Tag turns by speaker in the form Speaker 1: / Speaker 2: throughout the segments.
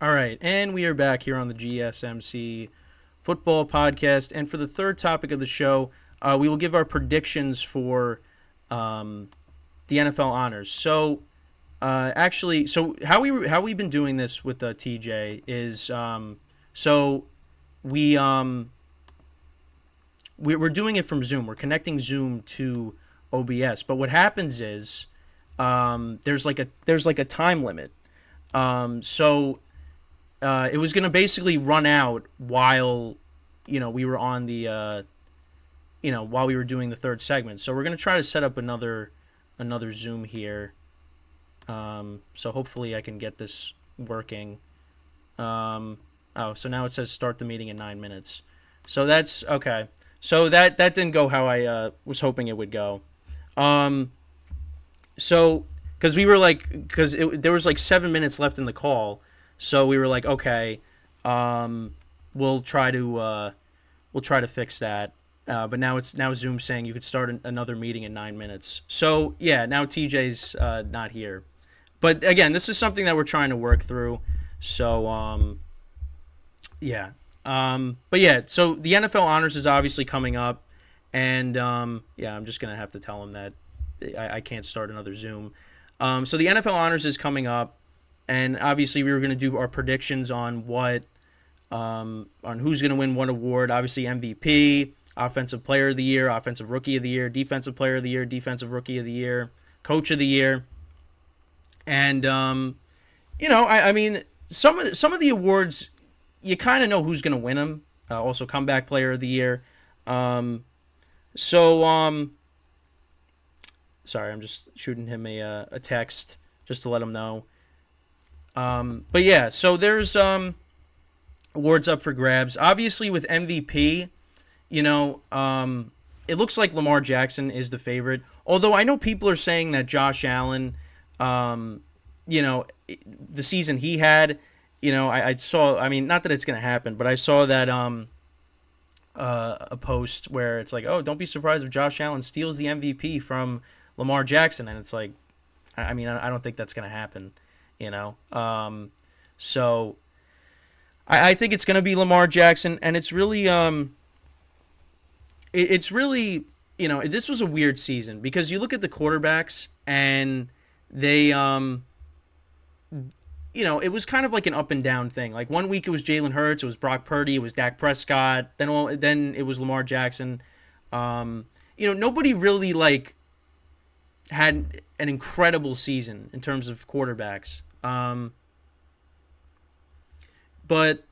Speaker 1: All right, and we are back here on the GSMC football podcast. And for the third topic of the show, we will give our predictions for the NFL honors. So how we've been doing this with TJ is so we we're doing it from Zoom. We're connecting Zoom to OBS. But what happens is there's like a time limit. It was going to basically run out while, we were on the, while we were doing the third segment. So we're going to try to set up another Zoom here. So hopefully I can get this working. So now it says start the meeting in 9 minutes. So that's okay. So that didn't go how I was hoping it would go. So because there was like 7 minutes left in the call. So we were like, okay, we'll try to fix that. But now Zoom saying you could start another meeting in 9 minutes. So yeah, now TJ's not here. But again, this is something that we're trying to work through. So yeah. But yeah, so the NFL honors is obviously coming up, and yeah, I'm just gonna have to tell him that I can't start another Zoom. So the NFL honors is coming up. And obviously, we were going to do our predictions on on who's going to win what award. Obviously, MVP, Offensive Player of the Year, Offensive Rookie of the Year, Defensive Player of the Year, Defensive Rookie of the Year, Coach of the Year, and I mean, some of the awards, you kind of know who's going to win them. Also, Comeback Player of the Year. Sorry, I'm just shooting him a text just to let him know. But yeah, so there's awards up for grabs. Obviously, with MVP, it looks like Lamar Jackson is the favorite. Although I know people are saying that Josh Allen, the season he had, I saw. I mean, not that it's gonna happen, but I saw that a post where it's like, oh, don't be surprised if Josh Allen steals the MVP from Lamar Jackson, and it's like, I mean, I don't think that's gonna happen. So I think it's going to be Lamar Jackson, and it's really, this was a weird season because you look at the quarterbacks and they, it was kind of like an up and down thing. Like 1 week it was Jalen Hurts, it was Brock Purdy, it was Dak Prescott, then it was Lamar Jackson. Nobody really had an incredible season in terms of quarterbacks. But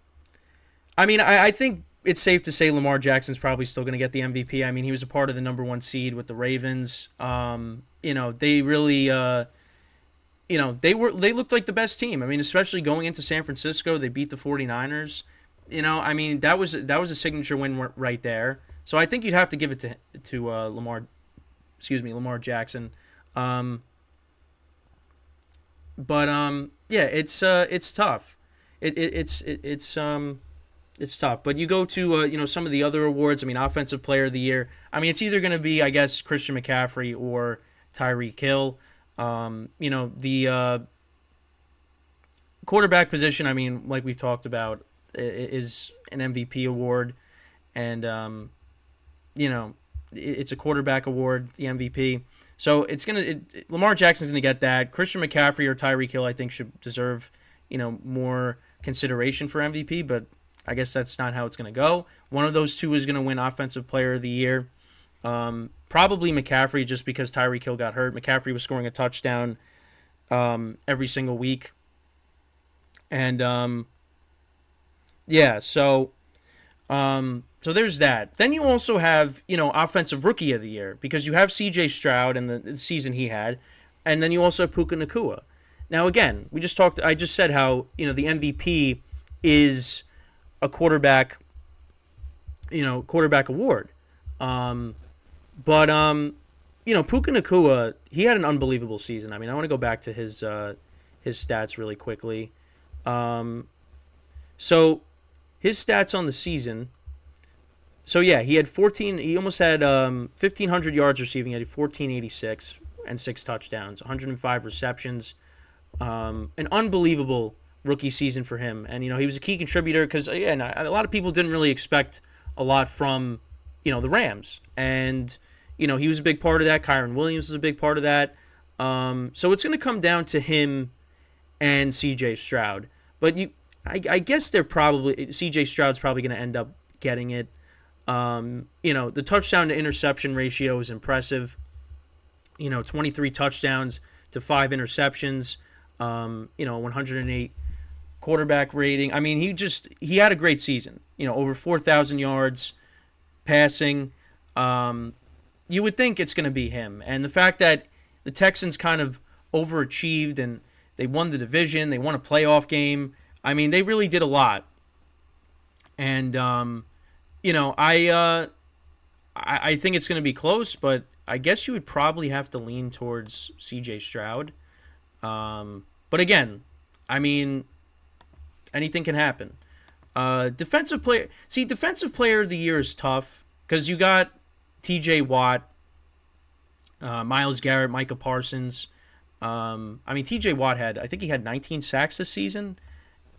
Speaker 1: I mean, I think it's safe to say Lamar Jackson's probably still going to get the MVP. I mean, he was a part of the number 1 seed with the Ravens. They really, they looked like the best team. I mean, especially going into San Francisco, they beat the 49ers. I mean, that was a signature win right there. So I think you'd have to give it to Lamar Jackson. But yeah, it's tough. It's tough. But you go to some of the other awards. I mean, Offensive Player of the Year. I mean, it's either going to be, I guess, Christian McCaffrey or Tyreek Hill. The quarterback position. I mean, like we've talked about, is an MVP award, and it's a quarterback award, the MVP. So Lamar Jackson's gonna get that. Christian McCaffrey or Tyreek Hill, I think, should deserve more consideration for MVP, but I guess that's not how it's gonna go. One of those two is gonna win Offensive Player of the Year. Probably McCaffrey, just because Tyreek Hill got hurt. McCaffrey was scoring a touchdown every single week, and yeah, so. So there's that. Then you also have, Offensive Rookie of the Year, because you have C.J. Stroud and the season he had, and then you also have Puka Nacua. Now, again, I just said how, the MVP is a quarterback award. But Puka Nacua, he had an unbelievable season. I mean, I want to go back to his stats really quickly. So his stats on the season. So yeah, he had 14. He almost had 1,500 yards receiving. He had 1,486 and 6 touchdowns, 105 receptions. An unbelievable rookie season for him. And, he was a key contributor because, again, a lot of people didn't really expect a lot from, the Rams. And, he was a big part of that. Kyron Williams was a big part of that. So it's going to come down to him and C.J. Stroud. But I guess C.J. Stroud's probably going to end up getting it. The touchdown to interception ratio is impressive. 23 touchdowns to 5 interceptions. 108 quarterback rating. I mean, he had a great season. Over 4,000 yards passing. You would think it's going to be him. And the fact that the Texans kind of overachieved and they won the division, they won a playoff game. I mean, they really did a lot. And I think it's going to be close, but I guess you would probably have to lean towards C.J. Stroud. But again, I mean, anything can happen. Defensive player of the year is tough because you got T.J. Watt, Myles Garrett, Micah Parsons. T.J. Watt I think he had 19 sacks this season.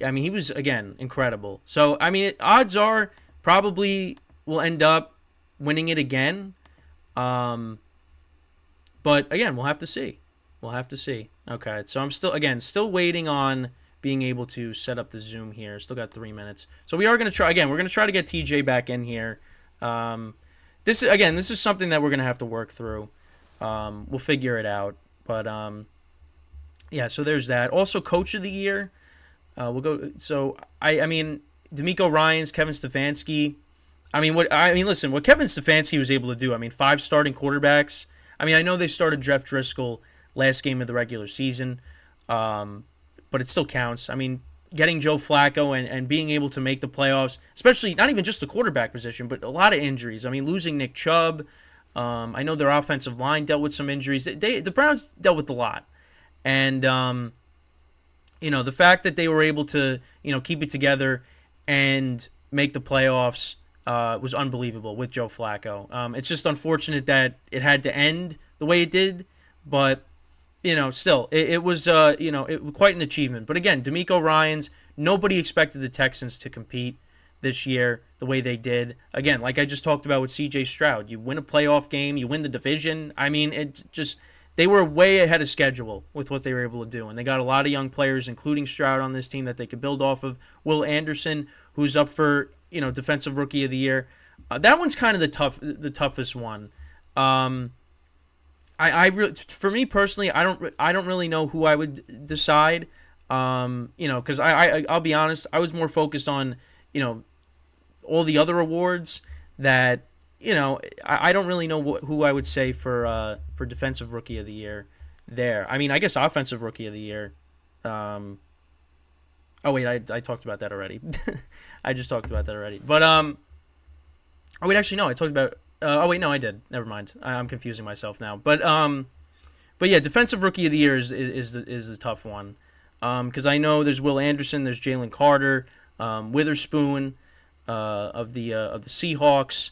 Speaker 1: I mean, he was, again, incredible. So, I mean, odds are probably will end up winning it again. But, again, we'll have to see. Okay, so I'm still waiting on being able to set up the Zoom here. Still got 3 minutes. So we are going to try, again, we're going to try to get TJ back in here. This is something that we're going to have to work through. We'll figure it out. But, so there's that. Also, Coach of the Year. We'll go. So, I mean, D'Amico Ryans, Kevin Stefanski. What Kevin Stefanski was able to do. 5 starting quarterbacks. I know they started Jeff Driscoll last game of the regular season, but it still counts. Getting Joe Flacco and being able to make the playoffs, especially not even just the quarterback position, but a lot of injuries. Losing Nick Chubb. I know their offensive line dealt with some injuries. The Browns dealt with a lot. And, the fact that they were able to, keep it together and make the playoffs was unbelievable with Joe Flacco. It's just unfortunate that it had to end the way it did, but still, it was quite an achievement. But again, D'Amico Ryans, nobody expected the Texans to compete this year the way they did. Again, like I just talked about with C.J. Stroud, you win a playoff game, you win the division. They were way ahead of schedule with what they were able to do, and they got a lot of young players, including Stroud, on this team that they could build off of. Will Anderson, who's up for Defensive Rookie of the Year, that one's kind of the toughest one. For me personally, I don't really know who I would decide. Because I'll be honest, I was more focused on all the other awards that I don't really know who I would say for Defensive Rookie of the Year there. I guess Offensive Rookie of the Year. Oh wait, I talked about that already. I just talked about that already. But oh wait, actually no, I talked about. Oh wait, no, I did. Never mind. I'm confusing myself now. But yeah, Defensive Rookie of the Year is the tough one. Because I know there's Will Anderson, there's Jalen Carter, Witherspoon of the Seahawks.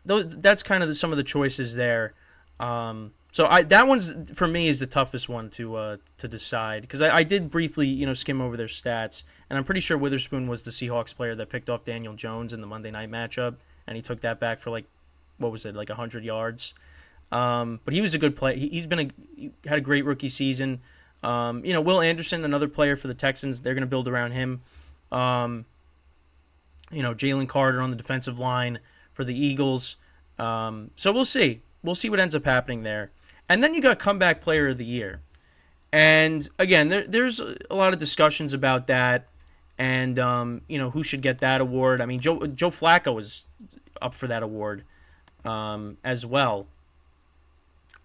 Speaker 1: That's kind of some of the choices there. So that one's for me is the toughest one to decide because I did briefly skim over their stats, and I'm pretty sure Witherspoon was the Seahawks player that picked off Daniel Jones in the Monday night matchup, and he took that back for 100 yards. But he was a good player. He had a great rookie season. Will Anderson, another player for the Texans, they're going to build around him. Jalen Carter on the defensive line for the Eagles. So we'll see. We'll see what ends up happening there. And then you got Comeback Player of the Year. And, again, there's a lot of discussions about that and, who should get that award. Joe Flacco is up for that award as well.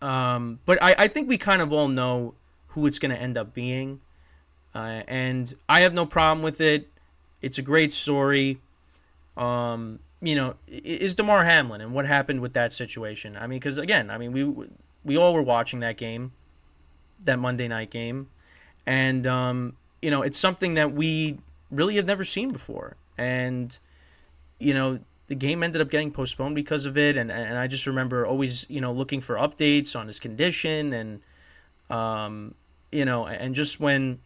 Speaker 1: But I think we kind of all know who it's going to end up being. And I have no problem with it. It's a great story. Is Damar Hamlin and what happened with that situation. Because, again, we all were watching that game, that Monday night game. And, it's something that we really have never seen before. And, the game ended up getting postponed because of it. And I just remember always, looking for updates on his condition. And, and just when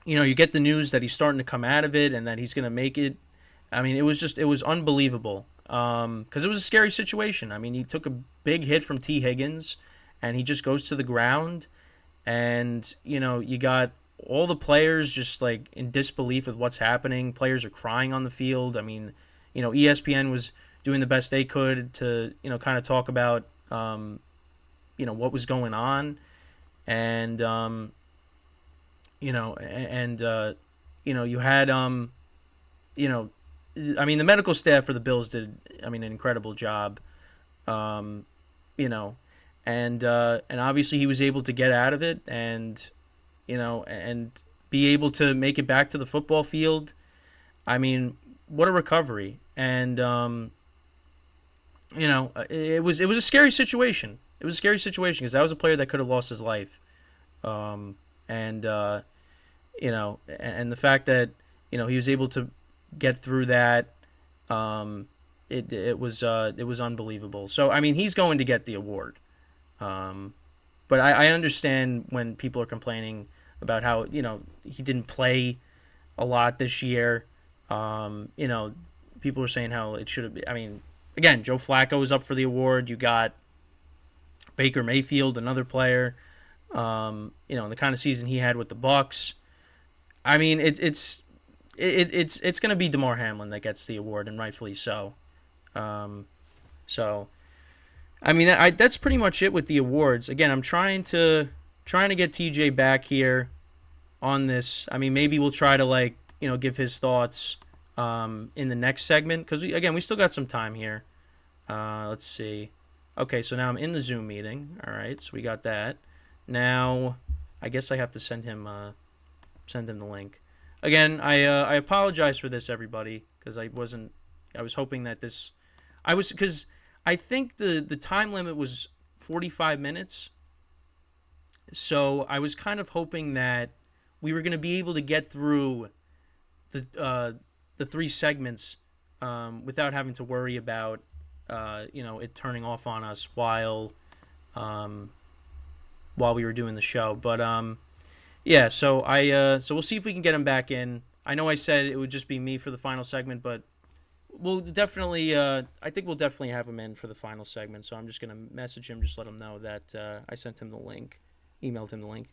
Speaker 1: you get the news that he's starting to come out of it and that he's going to make it. I mean, it was unbelievable. Because it was a scary situation. I mean, he took a big hit from T. Higgins, and he just goes to the ground, and you got all the players just like in disbelief with what's happening. Players are crying on the field. I mean, ESPN was doing the best they could to kind of talk about what was going on, and you had I mean, the medical staff for the Bills did, an incredible job, um, you know, and obviously he was able to get out of it, and be able to make it back to the football field. I mean, what a recovery, and it was a scary situation. It was a scary situation because that was a player that could have lost his life, and and the fact that he was able to get through that. It was unbelievable. So I mean, he's going to get the award. But I understand when people are complaining about how he didn't play a lot this year. People are saying how it should have been. I mean, again, Joe Flacco was up for the award. You got Baker Mayfield, another player. And the kind of season he had with the Bucks. I mean, it's going to be DeMar Hamlin that gets the award, and rightfully so. So, I mean, that's pretty much it with the awards. Again, I'm trying to get TJ back here on this. I mean, maybe we'll try to give his thoughts in the next segment because we still got some time here. Let's see. Okay, so now I'm in the Zoom meeting. All right, so we got that. Now, I guess I have to send him the link. Again, I apologize for this, everybody, because I was hoping that because I think the time limit was 45 minutes. So I was kind of hoping that we were going to be able to get through the three segments without having to worry about it turning off on us while we were doing the show. But yeah, so we'll see if we can get him back in. I know I said it would just be me for the final segment, but we'll definitely I think we'll definitely have him in for the final segment. So I'm just gonna message him, just let him know that I sent him the link, emailed him the link.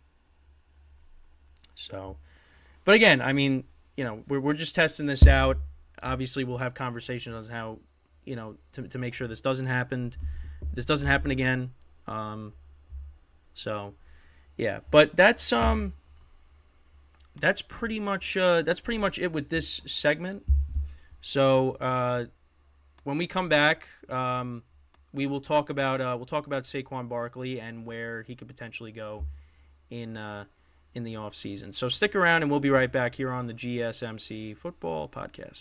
Speaker 1: So, but again, I mean, we're just testing this out. Obviously, we'll have conversations on how to make sure this doesn't happen again. So yeah, but that's pretty much it with this segment. So when we come back, we will talk about Saquon Barkley and where he could potentially go in the off season. So stick around, and we'll be right back here on the GSMC Football Podcast.